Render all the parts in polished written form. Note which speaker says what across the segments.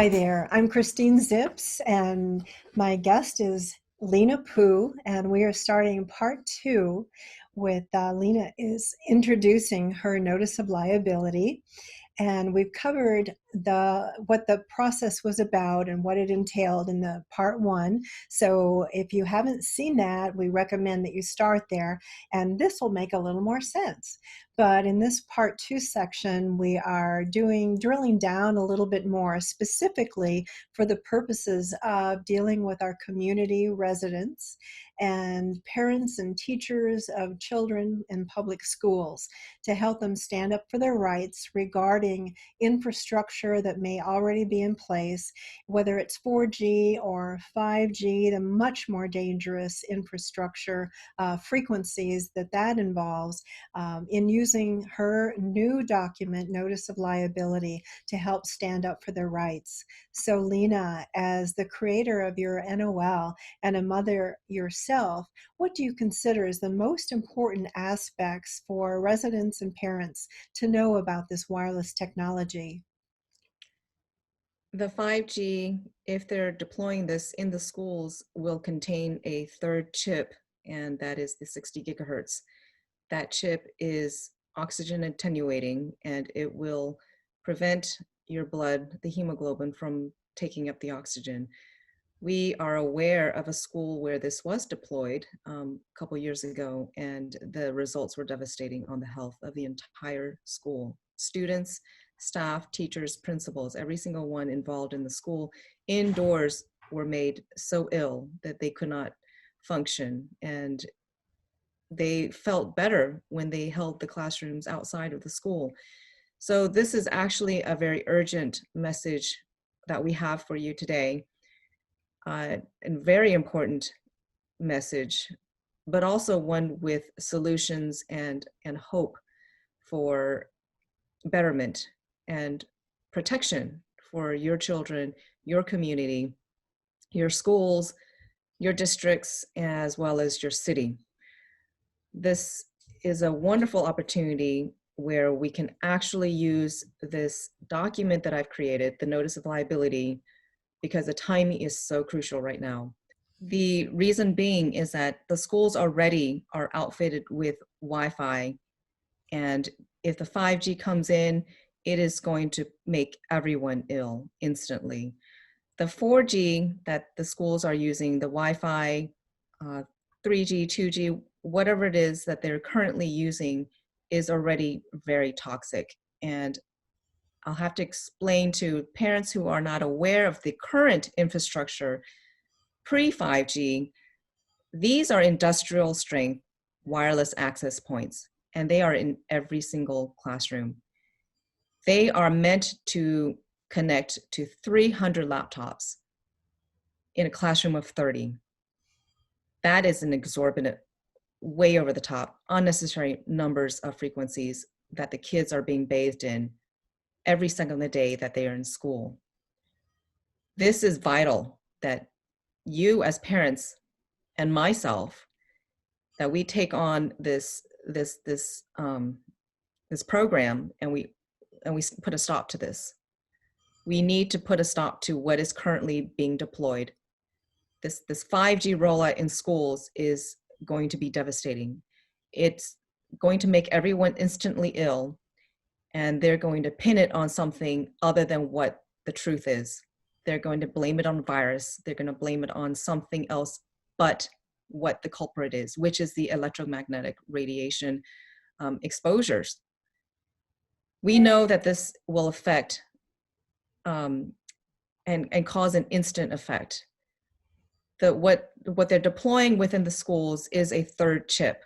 Speaker 1: Hi there, I'm Christine Zips, and my guest is Lena Pooh, and we are starting part two with Lena is introducing her notice of liability. And we've covered what the process was about and what it entailed in the part one. So if you haven't seen that, we recommend that you start there, and this will make a little more sense. But in this part two section, we are drilling down a little bit more specifically for the purposes of dealing with our community residents and parents and teachers of children in public schools to help them stand up for their rights regarding infrastructure that may already be in place, whether it's 4G or 5G, the much more dangerous infrastructure frequencies that involves, in using her new document, Notice of Liability, to help stand up for their rights. So Lena, as the creator of your NoL and a mother yourself, what do you consider as the most important aspects for residents and parents to know about this wireless technology?
Speaker 2: The 5G, if they're deploying this in the schools, will contain a third chip, and that is the 60 gigahertz. That chip is oxygen attenuating, and it will prevent your blood, the hemoglobin, from taking up the oxygen. We are aware of a school where this was deployed a couple years ago, and the results were devastating on the health of the entire school. Students, staff, teachers, principals, every single one involved in the school indoors were made so ill that they could not function, and they felt better when they held the classrooms outside of the school. So this is actually a very urgent message that we have for you today. And very important message, but also one with solutions and hope for betterment and protection for your children, your community, your schools, your districts, as well as your city. This is a wonderful opportunity where we can actually use this document that I've created, the Notice of Liability, because the timing is so crucial right now. The reason being is that the schools already are outfitted with Wi-Fi, and if the 5G comes in, it is going to make everyone ill instantly. The 4G that the schools are using, the Wi-Fi, 3G, 2G, whatever it is that they're currently using, is already very toxic. And I'll have to explain to parents who are not aware of the current infrastructure pre-5G, these are industrial strength wireless access points, and they are in every single classroom. They are meant to connect to 300 laptops in a classroom of 30. That is an exorbitant, way over the top, unnecessary numbers of frequencies that the kids are being bathed in every second of the day that they are in school. This is vital that you as parents and myself, that we take on this program and we put a stop to this. We need to put a stop to what is currently being deployed. This 5G rollout in schools is going to be devastating. It's going to make everyone instantly ill, and they're going to pin it on something other than what the truth is. They're going to blame it on virus. They're going to blame it on something else but what the culprit is, which is the electromagnetic radiation exposures. We know that this will affect and cause an instant effect. What they're deploying within the schools is a third chip.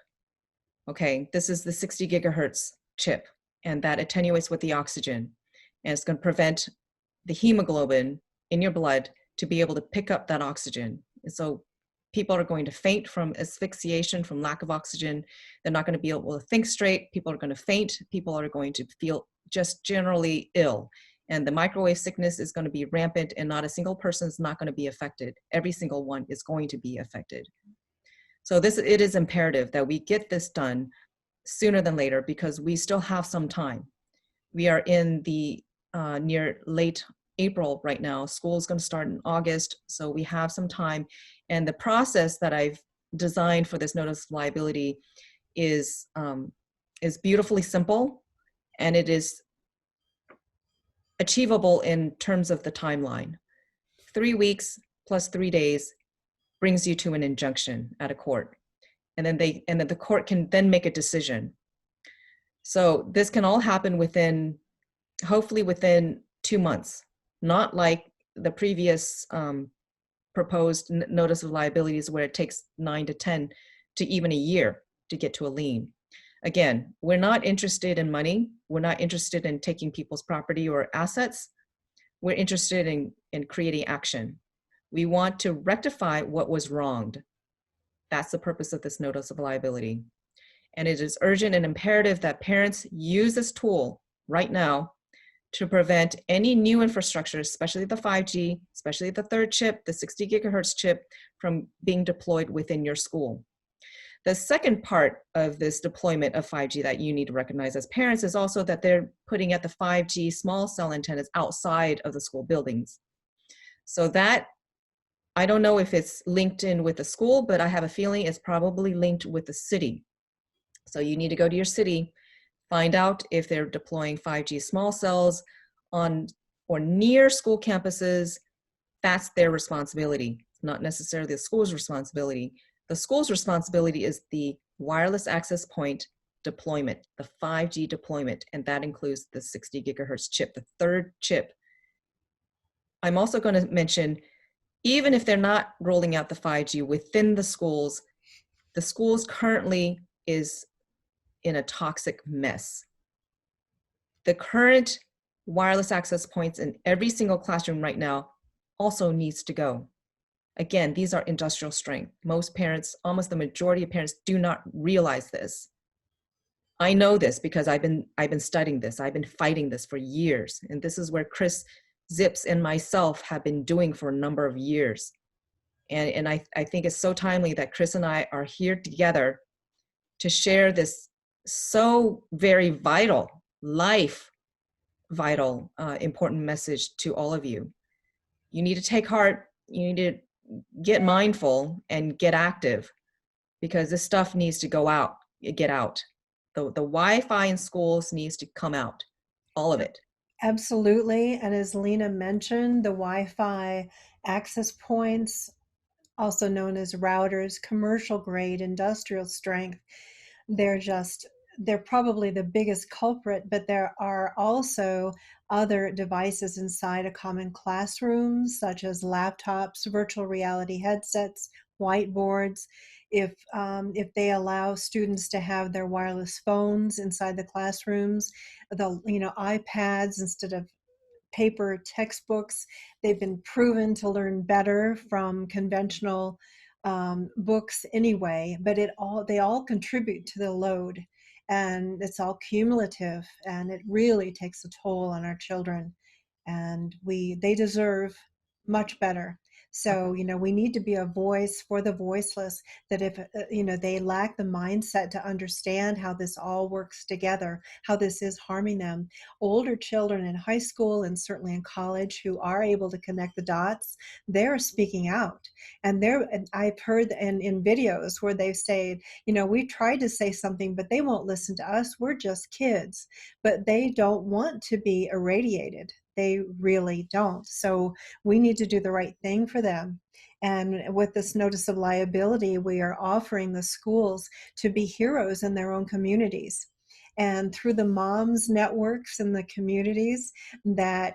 Speaker 2: Okay, this is the 60 gigahertz chip, and that attenuates with the oxygen, and it's going to prevent the hemoglobin in your blood to be able to pick up that oxygen. And so people are going to faint from asphyxiation, from lack of oxygen. They're not going to be able to think straight. People are going to faint. People are going to feel just generally ill. And the microwave sickness is going to be rampant, and not a single person is not going to be affected. Every single one is going to be affected. So it is imperative that we get this done sooner than later, because we still have some time. We are in the near late April right now. School is going to start in August, so we have some time. And the process that I've designed for this notice of liability is beautifully simple, and it is achievable in terms of the timeline. 3 weeks plus 3 days brings you to an injunction at a court, and then the court can then make a decision. So this can all happen hopefully within 2 months, not like the previous proposed notice of liabilities where it takes 9 to 10 to even a year to get to a lien. Again, we're not interested in money. We're not interested in taking people's property or assets. We're interested in creating action. We want to rectify what was wronged. That's the purpose of this notice of liability. And it is urgent and imperative that parents use this tool right now to prevent any new infrastructure, especially the 5G, especially the third chip, the 60 gigahertz chip, from being deployed within your school. The second part of this deployment of 5G that you need to recognize as parents is also that they're putting at the 5G small cell antennas outside of the school buildings. So that, I don't know if it's linked in with the school, but I have a feeling it's probably linked with the city. So you need to go to your city, find out if they're deploying 5G small cells on or near school campuses. That's their responsibility. It's not necessarily the school's responsibility. The school's responsibility is the wireless access point deployment, the 5G deployment, and that includes the 60 gigahertz chip, the third chip. I'm also going to mention, even if they're not rolling out the 5G within the schools currently is in a toxic mess. The current wireless access points in every single classroom right now also needs to go. Again, these are industrial strength. Most parents, almost the majority of parents, do not realize this. I know this because I've been studying this. I've been fighting this for years. And this is where Chris Zips and myself have been doing for a number of years. And I think it's so timely that Chris and I are here together to share this so very vital, important message to all of you. You need to take heart. You need to get mindful and get active, because this stuff needs to get out. The Wi-Fi in schools needs to come out, all of it.
Speaker 1: Absolutely. And as Lena mentioned, the Wi-Fi access points, also known as routers, commercial grade, industrial strength, they're just, they're probably the biggest culprit, but there are also other devices inside a common classroom, such as laptops, virtual reality headsets, whiteboards. If they allow students to have their wireless phones inside the classrooms, the iPads instead of paper textbooks. They've been proven to learn better from conventional books anyway, but they all contribute to the load, and it's all cumulative, and it really takes a toll on our children, and they deserve much better. So, we need to be a voice for the voiceless, that if, they lack the mindset to understand how this all works together, how this is harming them. Older children in high school and certainly in college who are able to connect the dots, they're speaking out. And I've heard in videos where they say, we tried to say something, but they won't listen to us. We're just kids. But they don't want to be irradiated. They really don't. So we need to do the right thing for them. And with this notice of liability, we are offering the schools to be heroes in their own communities. And through the moms networks in the communities, that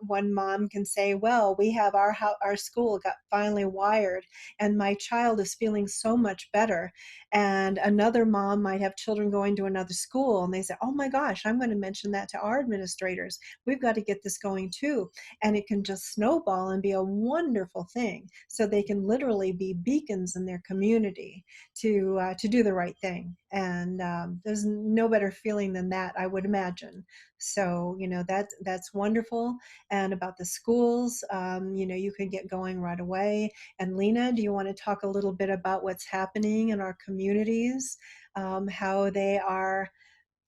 Speaker 1: one mom can say, well, we have our school got finally wired, and my child is feeling so much better. And another mom might have children going to another school, and they say, oh my gosh, I'm going to mention that to our administrators. We've got to get this going too. And it can just snowball and be a wonderful thing. So they can literally be beacons in their community to do the right thing. And there's no better feeling than that, I would imagine. So that's wonderful. And about the schools, you can get going right away. And Lena, do you want to talk a little bit about what's happening in our communities, how they are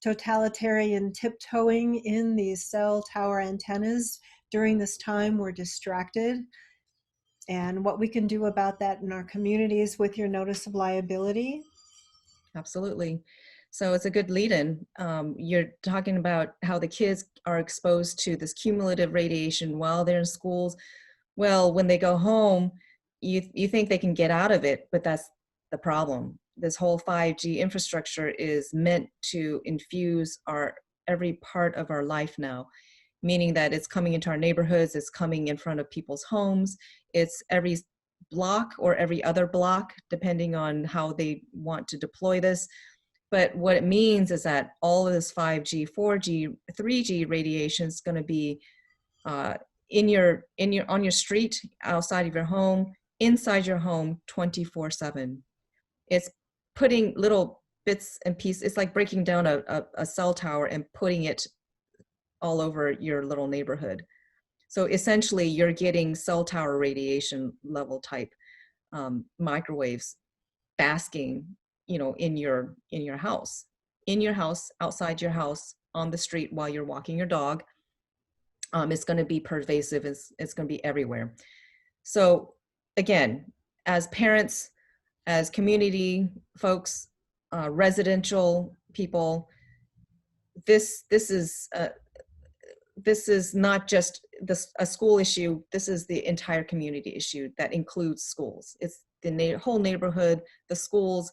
Speaker 1: totalitarian tiptoeing in these cell tower antennas during this time we're distracted, and what we can do about that in our communities with your notice of liability.
Speaker 2: Absolutely. So it's a good lead-in. You're talking about how the kids are exposed to this cumulative radiation while they're in schools. Well, when they go home, you think they can get out of it, but that's the problem. This whole 5G infrastructure is meant to infuse our every part of our life now, meaning that it's coming into our neighborhoods, it's coming in front of people's homes, it's every block or every other block, depending on how they want to deploy this. But what it means is that all of this 5G, 4G, 3G radiation is going to be uh, on your street, outside of your home, inside your home, 24/7. It's putting little bits and pieces. It's like breaking down a cell tower and putting it all over your little neighborhood. So essentially, you're getting cell tower radiation level type microwaves basking, in your house, outside your house, on the street while you're walking your dog. It's going to be pervasive. It's going to be everywhere. So again, as parents, as community folks, residential people, this is not just a school issue. This is the entire community issue that includes schools. It's the whole neighborhood, the schools.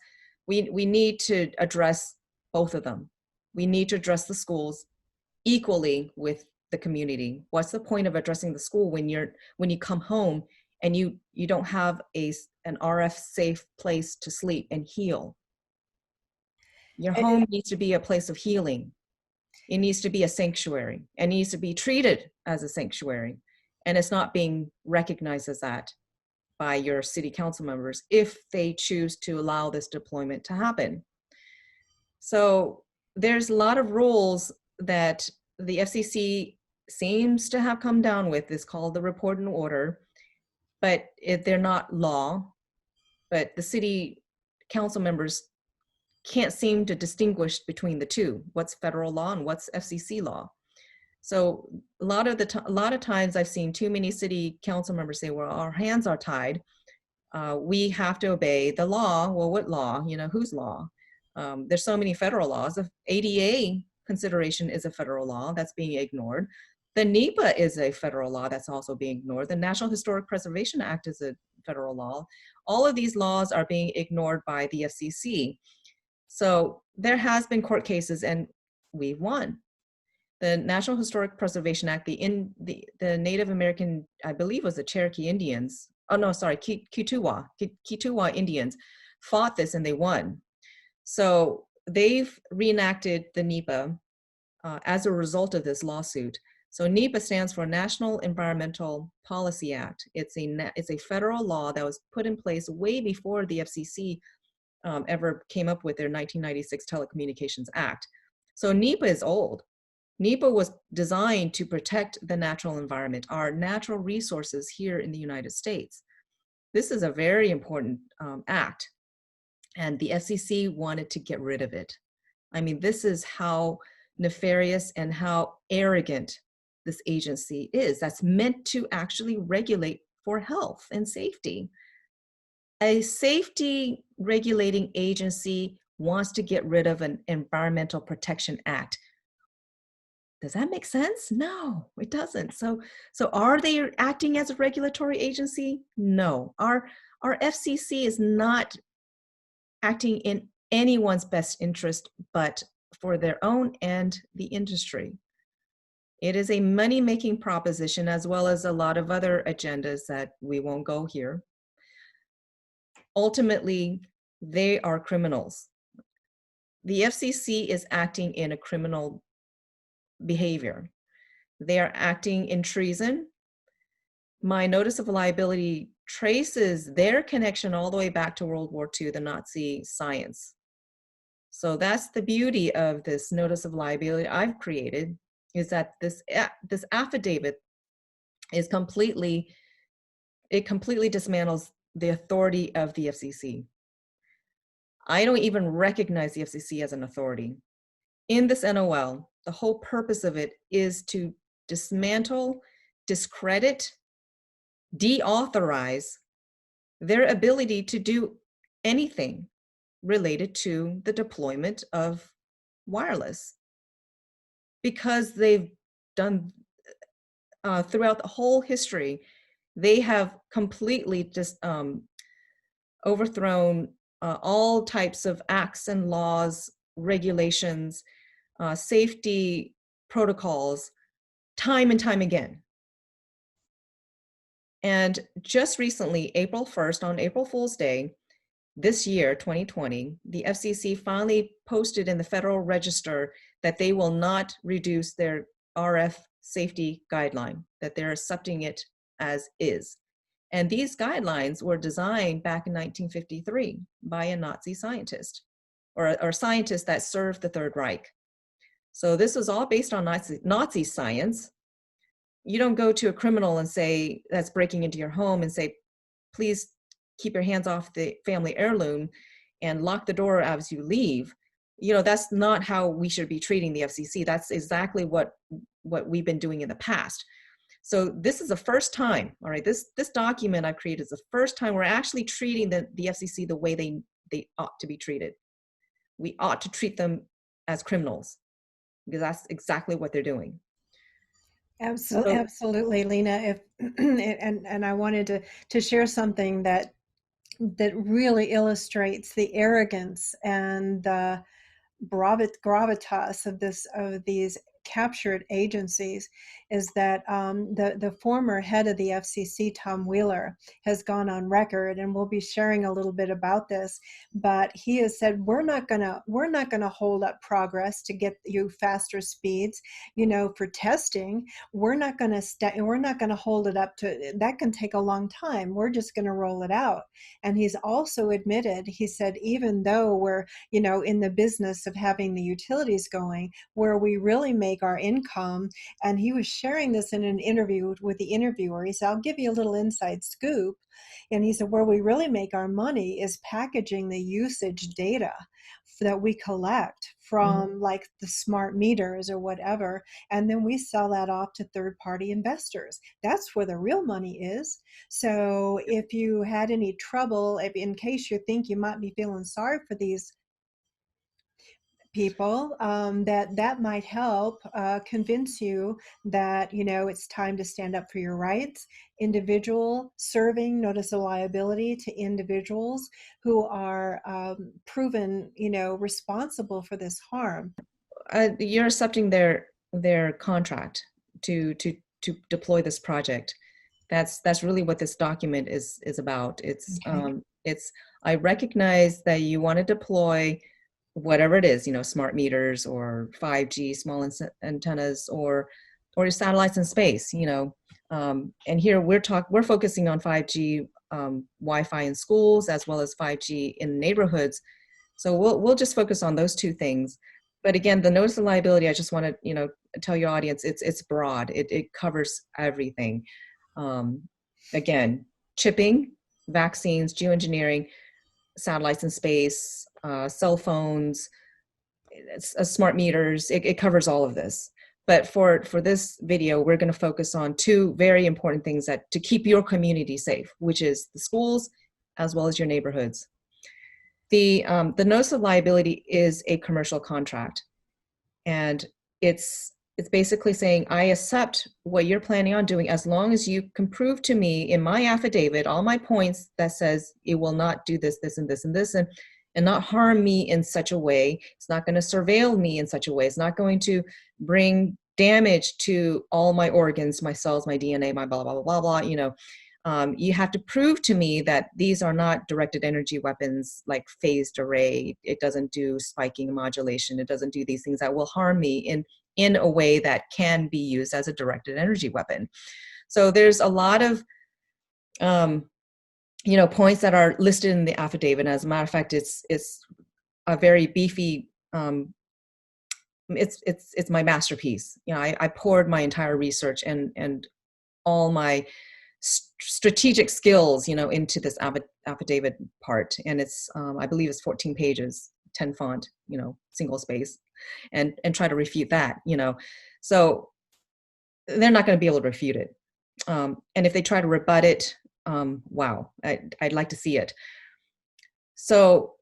Speaker 2: We need to address both of them. We need to address the schools equally with the community. What's the point of addressing the school when you come home and you don't have an RF safe place to sleep and heal? Your home needs to be a place of healing. It needs to be a sanctuary and needs to be treated as a sanctuary. And it's not being recognized as that by your city council members if they choose to allow this deployment to happen. So there's a lot of rules that the FCC seems to have come down with. It's called the report and order, but they're not law. But the city council members can't seem to distinguish between the two. What's federal law and what's FCC law? So a lot of times I've seen too many city council members say, well, our hands are tied. We have to obey the law. Well, what law? Whose law? There's so many federal laws. The ADA consideration is a federal law that's being ignored. The NEPA is a federal law that's also being ignored. The National Historic Preservation Act is a federal law. All of these laws are being ignored by the FCC. So there has been court cases and we've won. The National Historic Preservation Act, the Native American, I believe was the Cherokee Indians, oh no, sorry, Kituwa Indians fought this and they won. So they've reenacted the NEPA as a result of this lawsuit. So NEPA stands for National Environmental Policy Act. It's a federal law that was put in place way before the FCC ever came up with their 1996 Telecommunications Act. So NEPA is old. NEPA was designed to protect the natural environment, our natural resources here in the United States. This is a very important act, and the FCC wanted to get rid of it. I mean, this is how nefarious and how arrogant this agency is. That's meant to actually regulate for health and safety. A safety regulating agency wants to get rid of an Environmental Protection Act. Does that make sense? No, it doesn't. So are they acting as a regulatory agency? No. Our FCC is not acting in anyone's best interest but for their own and the industry. It is a money-making proposition as well as a lot of other agendas that we won't go here. Ultimately, they are criminals. The FCC is acting in a criminal behavior. They are acting in treason. My notice of liability traces their connection all the way back to World War II, the Nazi science. So that's the beauty of this notice of liability I've created, is that this affidavit is completely dismantles the authority of the FCC. I don't even recognize the FCC as an authority. In this NOL, the whole purpose of it is to dismantle discredit, deauthorize their ability to do anything related to the deployment of wireless, because they've done throughout the whole history, they have completely just overthrown all types of acts and laws, regulations, safety protocols, time and time again. And just recently, April 1st, on April Fool's Day, this year, 2020, the FCC finally posted in the Federal Register that they will not reduce their RF safety guideline, that they're accepting it as is. And these guidelines were designed back in 1953 by a Nazi scientist, or scientists that served the Third Reich. So this was all based on Nazi science. You don't go to a criminal and say, that's breaking into your home, and say, please keep your hands off the family heirloom and lock the door as you leave. You know, that's not how we should be treating the FCC. That's exactly what we've been doing in the past. So this is the first time, all right, this document I've created is the first time we're actually treating the FCC the way they ought to be treated. We ought to treat them as criminals, because that's exactly what they're doing.
Speaker 1: Absolutely,
Speaker 2: So
Speaker 1: absolutely, Lena. If and I wanted to share something that really illustrates the arrogance and the gravitas of these captured agencies is that the former head of the FCC, Tom Wheeler, has gone on record, and we'll be sharing a little bit about this. But he has said we're not gonna hold up progress to get you faster speeds. You know, for testing, we're not gonna hold it up to that. Can take a long time. We're just gonna roll it out. And he's also admitted, he said, even though we're in the business of having the utilities going, where we really make our income. And he was sharing this in an interview with the interviewer. He said, I'll give you a little inside scoop. And he said, where we really make our money is packaging the usage data that we collect from like the smart meters or whatever. And then we sell that off to third-party investors. That's where the real money is. So if you had any trouble, in case you think you might be feeling sorry for these people, that might help convince you that it's time to stand up for your rights. Individual serving notice of liability to individuals who are proven responsible for this harm.
Speaker 2: you're accepting their contract to deploy this project. That's really what this document is about.
Speaker 1: Okay.
Speaker 2: It's I recognize that you want to deploy whatever it is, smart meters or 5G small antennas, or your satellites in space, and here we're focusing on 5G Wi-Fi in schools as well as 5G in neighborhoods. So we'll just focus on those two things. But again, the notice of liability, I just want to tell your audience, it's broad. It covers everything. Again, chipping, vaccines, geoengineering, satellites in space, cell phones, smart meters. It covers all of this. But for this video, we're going to focus on two very important things that to keep your community safe, which is the schools as well as your neighborhoods. The notice of liability is a commercial contract, and it's basically saying, I accept what you're planning on doing as long as you can prove to me in my affidavit all my points that says it will not do this, this, and this, and this, and not harm me in such a way. It's not going to surveil me in such a way. It's not going to bring damage to all my organs, my cells, my DNA, my blah, blah, blah, blah, blah, you have to prove to me that these are not directed energy weapons like phased array. It doesn't do spiking and modulation. It doesn't do these things that will harm me in a way that can be used as a directed energy weapon. So there's a lot of points that are listed in the affidavit. As a matter of fact, it's a very beefy. It's my masterpiece. I poured my entire research and all my strategic skills, into this affidavit part. And it's, I believe it's 14 pages, 10 font, single space, and try to refute that, So they're not going to be able to refute it. And if they try to rebut it, wow, I'd like to see it. So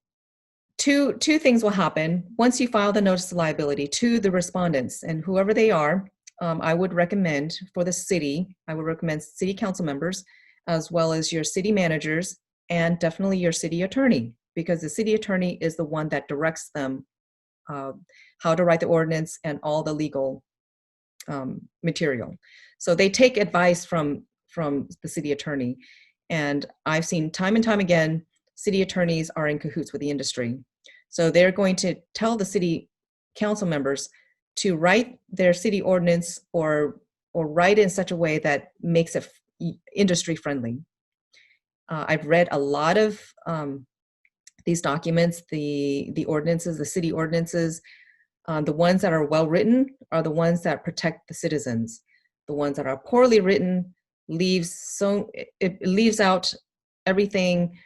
Speaker 2: two things will happen once you file the notice of liability to the respondents, and whoever they are. I would recommend for the city, I would recommend city council members, as well as your city managers, and definitely your city attorney, because the city attorney is the one that directs them how to write the ordinance and all the legal material. So they take advice from the city attorney. And I've seen time and time again, city attorneys are in cahoots with the industry. So they're going to tell the city council members to write their city ordinance or write it in such a way that makes it industry friendly. I've read a lot of these documents, the ordinances, the city ordinances. The ones that are well written are the ones that protect the citizens. The ones that are poorly written it leaves out everything,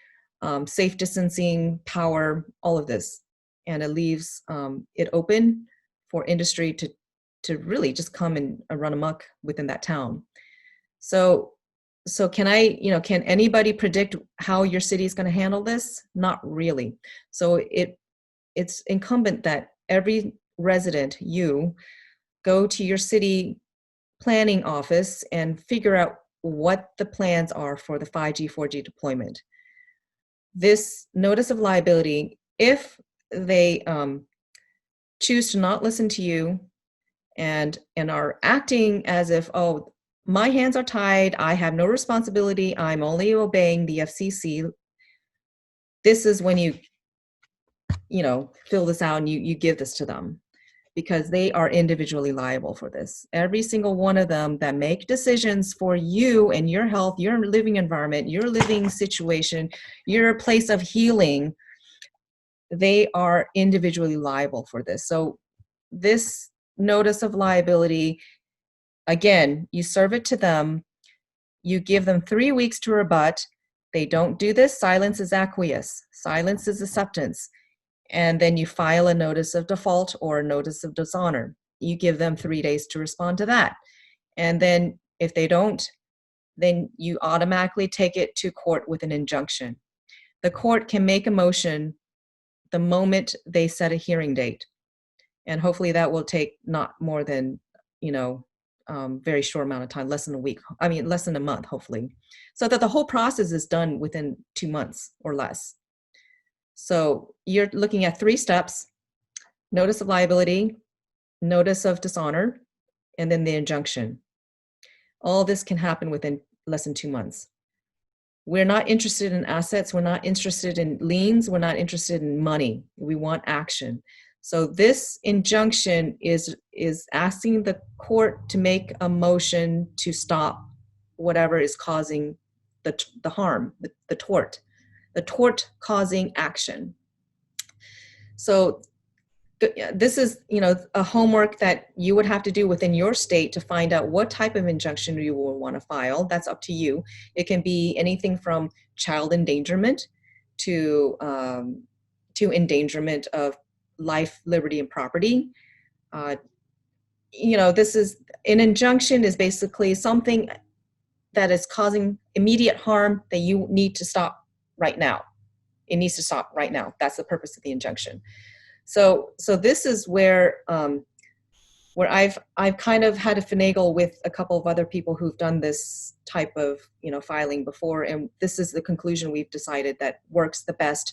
Speaker 2: safe distancing, power, all of this, and it leaves it open for industry to really just come and run amok within that town. So can anybody predict how your city is going to handle this? Not really. So it's incumbent that every resident, you go to your city planning office and figure out what the plans are for the 5G, 4G deployment. This notice of liability, if they choose to not listen to you and are acting as if, oh, my hands are tied, I have no responsibility, I'm only obeying the FCC, this is when you fill this out and you give this to them, because they are individually liable for this. Every single one of them that make decisions for you and your health, your living environment, your living situation, your place of healing, they are individually liable for this. So this notice of liability, again, you serve it to them, you give them 3 weeks to rebut. They don't do this, silence is acquiesce, silence is acceptance. And then you file a notice of default or a notice of dishonor. You give them 3 days to respond to that. And then if they don't, then you automatically take it to court with an injunction. The court can make a motion the moment they set a hearing date. And hopefully that will take not more than, very short amount of time, less than a week. I mean, less than a month, hopefully. So that the whole process is done within 2 months or less. So you're looking at 3 steps: notice of liability, notice of dishonor, and then the injunction. All this can happen within less than 2 months. We're not interested in assets. We're not interested in liens. We're not interested in money. We want action. So this injunction is asking the court to make a motion to stop whatever is causing the harm, the tort-causing action. So this is, a homework that you would have to do within your state to find out what type of injunction you will want to file. That's up to you. It can be anything from child endangerment to endangerment of life, liberty, and property. This is an injunction is basically something that is causing immediate harm that you need to stop right now. It needs to stop right now. That's the purpose of the injunction. So this is where I've kind of had to finagle with a couple of other people who've done this type of filing before, and this is the conclusion we've decided that works the best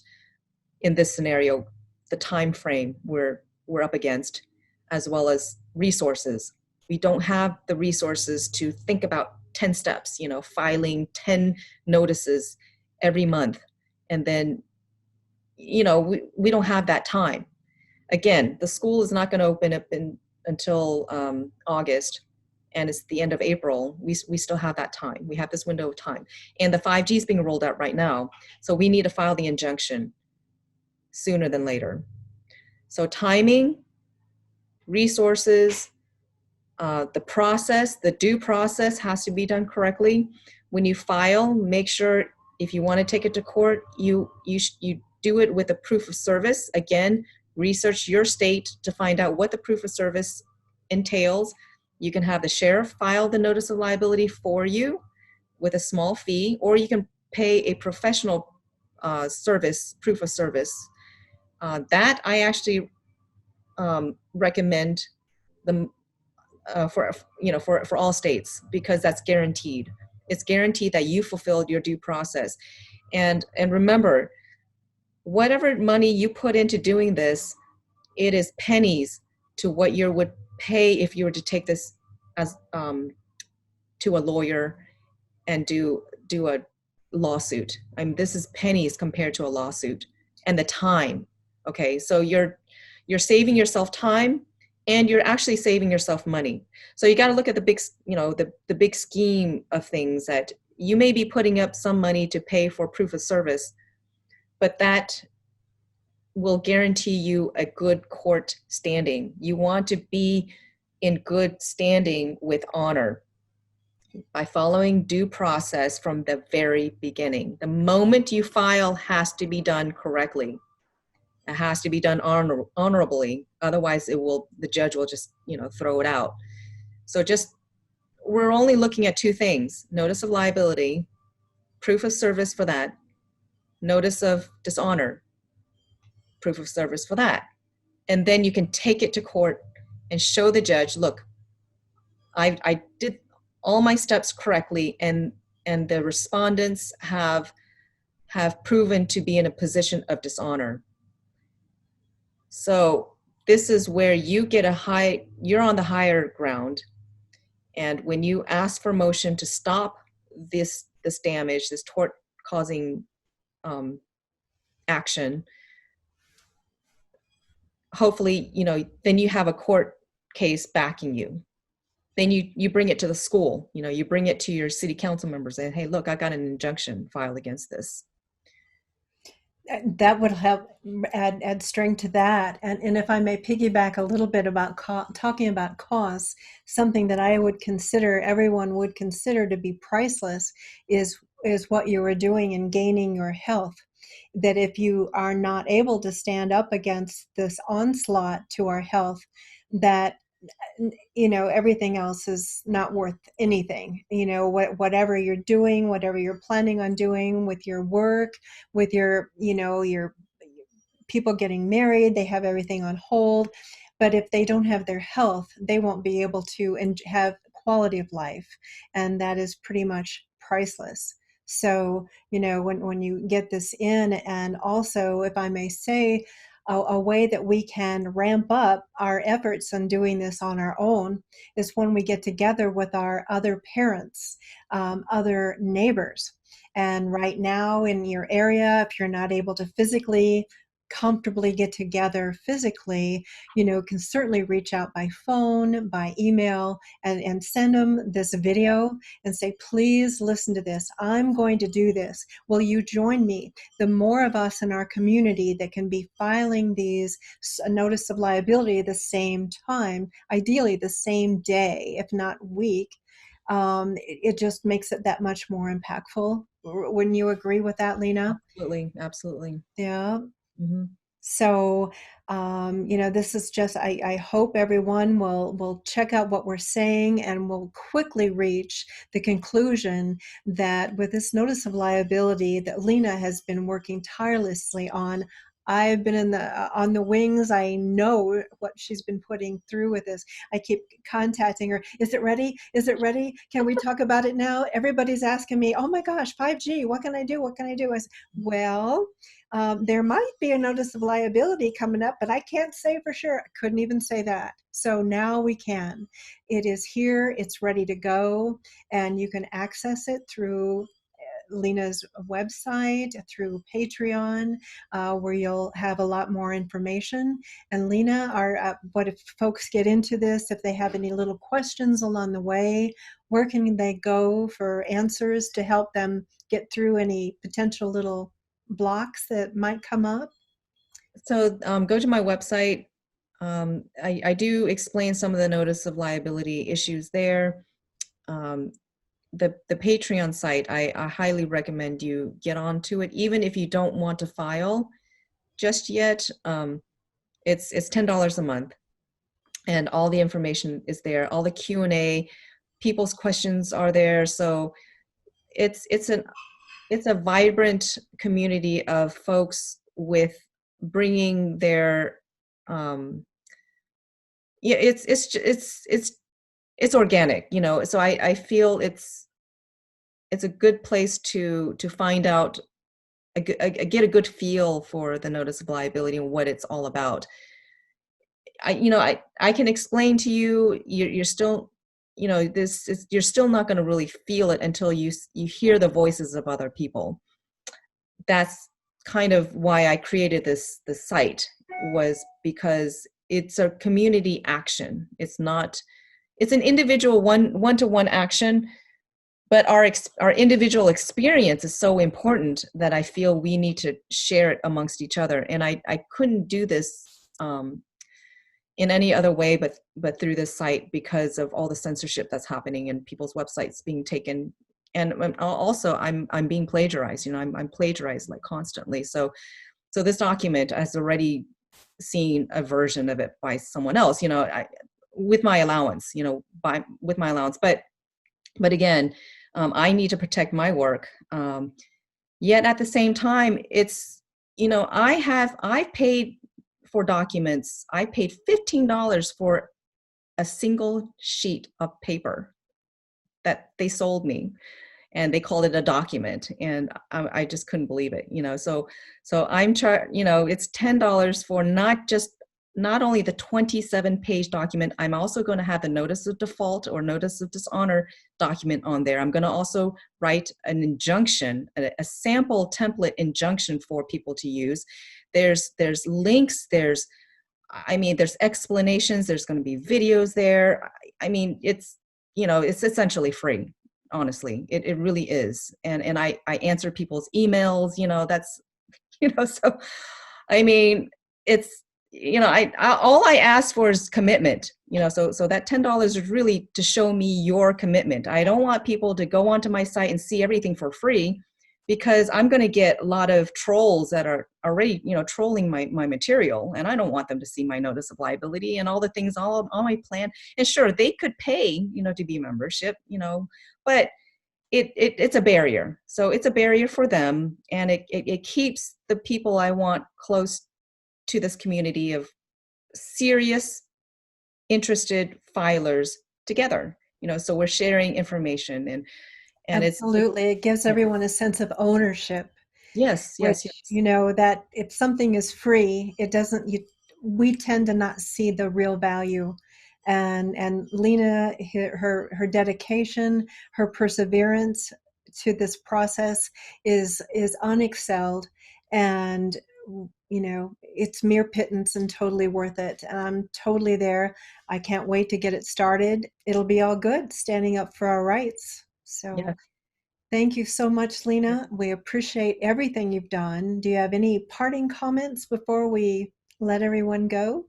Speaker 2: in this scenario. The time frame we're up against, as well as resources. We don't have the resources to think about 10 steps, filing 10 notices every month, and then we don't have that time. Again, the school is not going to open up until August, and it's the end of April. We still have that time. We have this window of time. And the 5G is being rolled out right now, so we need to file the injunction sooner than later. So timing, resources, the process, the due process has to be done correctly. When you file, make sure if you want to take it to court, you do it with a proof of service. Again, research your state to find out what the proof of service entails. You can have the sheriff file the notice of liability for you with a small fee, or you can pay a professional service, proof of service. That I actually recommend the for for all states, because that's guaranteed. It's guaranteed that you fulfilled your due process. And remember, whatever money you put into doing this, it is pennies to what you would pay if you were to take this as to a lawyer and do a lawsuit. I mean, this is pennies compared to a lawsuit, and the time. Okay, so you're saving yourself time, and you're actually saving yourself money. So you got to look at the big, the big scheme of things, that you may be putting up some money to pay for proof of service, but that will guarantee you a good court standing. You want to be in good standing with honor by following due process from the very beginning. The moment you file has to be done correctly. It has to be done honorably. Otherwise, the judge will just, throw it out. So we're only looking at two things: notice of liability, proof of service for that, notice of dishonor, proof of service for that. And then you can take it to court and show the judge, look, I did all my steps correctly, and the respondents have proven to be in a position of dishonor. So this is where you get you're on the higher ground. And when you ask for motion to stop this damage, this tort-causing action, hopefully, then you have a court case backing you. Then you bring it to the school, you bring it to your city council members and, hey, look, I got an injunction filed against this.
Speaker 1: That would help add strength to that. And if I may piggyback a little bit about talking about costs, something that I would consider, everyone would consider to be priceless, is what you are doing in gaining your health. That if you are not able to stand up against this onslaught to our health, that everything else is not worth anything. Whatever you're doing, whatever you're planning on doing with your work, with your people getting married, they have everything on hold. But if they don't have their health, they won't be able to have quality of life, and that is pretty much priceless. So when you get this in, and also, if I may say, a way that we can ramp up our efforts on doing this on our own is when we get together with our other parents, other neighbors. And right now in your area, if you're not able to physically comfortably get together physically, can certainly reach out by phone, by email, and send them this video and say, please listen to this. I'm going to do this. Will you join me? The more of us in our community that can be filing these notice of liability at the same time, ideally the same day, if not week, it just makes it that much more impactful. Wouldn't you agree with that, Lena?
Speaker 2: Absolutely, absolutely.
Speaker 1: Yeah.
Speaker 2: Mm-hmm.
Speaker 1: So, this is just, I hope everyone will check out what we're saying and will quickly reach the conclusion that with this notice of liability that Lena has been working tirelessly on, I've been on the wings. I know what she's been putting through with this. I keep contacting her. Is it ready? Is it ready? Can we talk about it now? Everybody's asking me, oh my gosh, 5G, what can I do? What can I do? I said, well, there might be a notice of liability coming up, but I can't say for sure. I couldn't even say that. So now we can. It is here. It's ready to go. And you can access it through Lena's website, through Patreon, where you'll have a lot more information. And Lena, what if folks get into this, if they have any little questions along the way, where can they go for answers to help them get through any potential little blocks that might come up?
Speaker 2: So go to my website. I do explain some of the notice of liability issues there. The Patreon site, I highly recommend you get onto it, even if you don't want to file just yet. It's $10 a month. and all the information is there. All the Q&A, people's questions are there. So it's a vibrant community of folks with bringing their yeah, it's organic, you know. So I feel it's a good place to find out, get a good feel for the notice of liability and what it's all about. I can explain to you, you're still, you know, this is, you're still not going to really feel it until you hear the voices of other people. That's kind of why I created this site, was because it's a community action. It's not, it's an individual one-to-one action, but our individual experience is so important that I feel we need to share it amongst each other. And I couldn't do this in any other way but through this site, because of all the censorship that's happening and people's websites being taken. And also I'm being plagiarized, you know, I'm plagiarized like constantly. So this document has already seen a version of it by someone else, you know, with my allowance, you know, with my allowance. But again, I need to protect my work. Yet at the same time, it's, you know, I've paid for documents. I paid $15 for a single sheet of paper that they sold me, and they called it a document, and I just couldn't believe it, you know. So you know, it's $10 for not only the 27-page document. I'm also going to have the notice of default or notice of dishonor document on there. I'm going to also write an injunction, a sample template injunction for people to use. There's links, there's explanations, there's going to be videos there. I mean, it's, you know, it's essentially free. Honestly, it really is. And I answer people's emails, you know, that's, you know, so I mean, it's, you know, all I ask for is commitment, you know. So that $10 is really to show me your commitment. I don't want people to go onto my site and see everything for free, because I'm going to get a lot of trolls that are already, you know, trolling my material, and I don't want them to see my notice of liability and all the things all on my plan. And sure, they could pay, you know, to be membership, you know, but it's a barrier. So it's a barrier for them, and it keeps the people I want close to this community of serious, interested filers together. You know, so we're sharing information, and
Speaker 1: Absolutely. It gives
Speaker 2: yeah.
Speaker 1: everyone a sense of ownership,
Speaker 2: Yes, yes,
Speaker 1: which,
Speaker 2: yes.
Speaker 1: you know, that if something is free, it doesn't, we tend to not see the real value. And Lena, her dedication, her perseverance to this process is unexcelled. And, you know, it's mere pittance and totally worth it. And I'm totally there. I can't wait to get it started. It'll be all good, standing up for our rights. So
Speaker 2: Yeah,
Speaker 1: thank you so much, Lena. We appreciate everything you've done. Do you have any parting comments before we let everyone go?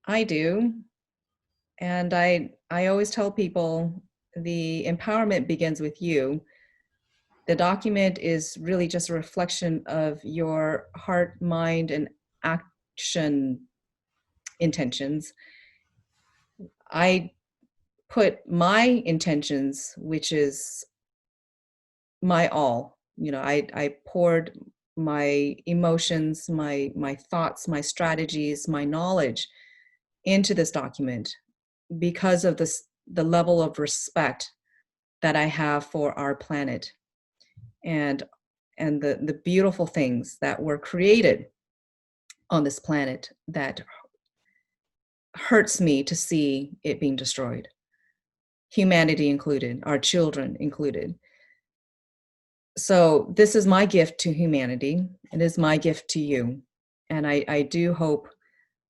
Speaker 2: I do. And I always tell people the empowerment begins with you. The document is really just a reflection of your heart, mind, and action intentions. I put my intentions, which is my all. You know, I poured my emotions, my thoughts, my strategies, my knowledge into this document, because of the level of respect that I have for our planet, and the beautiful things that were created on this planet that hurts me to see it being destroyed. Humanity included, our children included. So this is my gift to humanity. It is my gift to you. And I do hope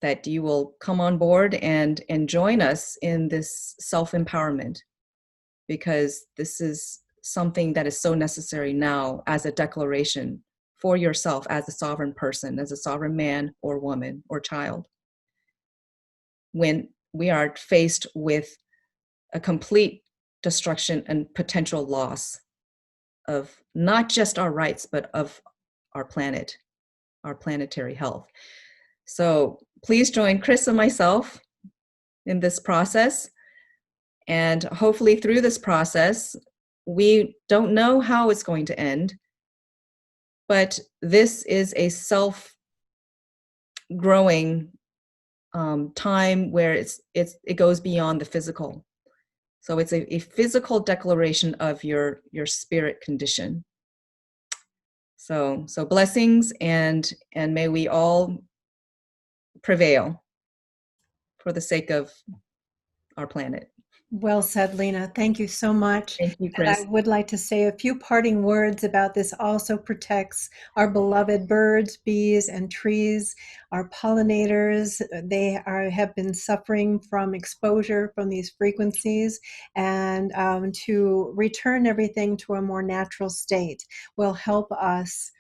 Speaker 2: that you will come on board and join us in this self-empowerment, because this is something that is so necessary now as a declaration for yourself as a sovereign person, as a sovereign man or woman or child, when we are faced with a complete destruction and potential loss of not just our rights, but of our planet, our planetary health. So please join Chris and myself in this process. And hopefully through this process, we don't know how it's going to end, but this is a self-growing time where it goes beyond the physical. So it's a physical declaration of your spirit condition. So blessings, and may we all prevail for the sake of our planet.
Speaker 1: Well said, Lena. Thank you so much.
Speaker 2: Thank you,
Speaker 1: And I
Speaker 2: Chris.
Speaker 1: would like to say a few parting words about this also protects our beloved birds, bees, and trees, our pollinators. They have been suffering from exposure from these frequencies, and to return everything to a more natural state will help us.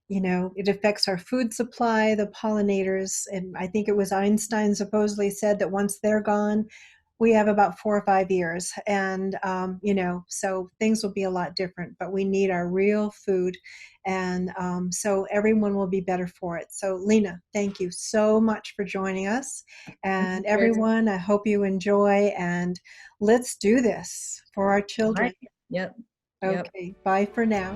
Speaker 1: It affects our food supply, the pollinators. And I think it was Einstein supposedly said that once they're gone, we have about 4 or 5 years. And, so things will be a lot different, but we need our real food. And so everyone will be better for it. So, Lena, thank you so much for joining us.
Speaker 2: Thank you,
Speaker 1: And
Speaker 2: Chris.
Speaker 1: everyone, I hope you enjoy, and let's do this for our
Speaker 2: All
Speaker 1: children.
Speaker 2: right. Yep. Yep.
Speaker 1: Okay, bye for now.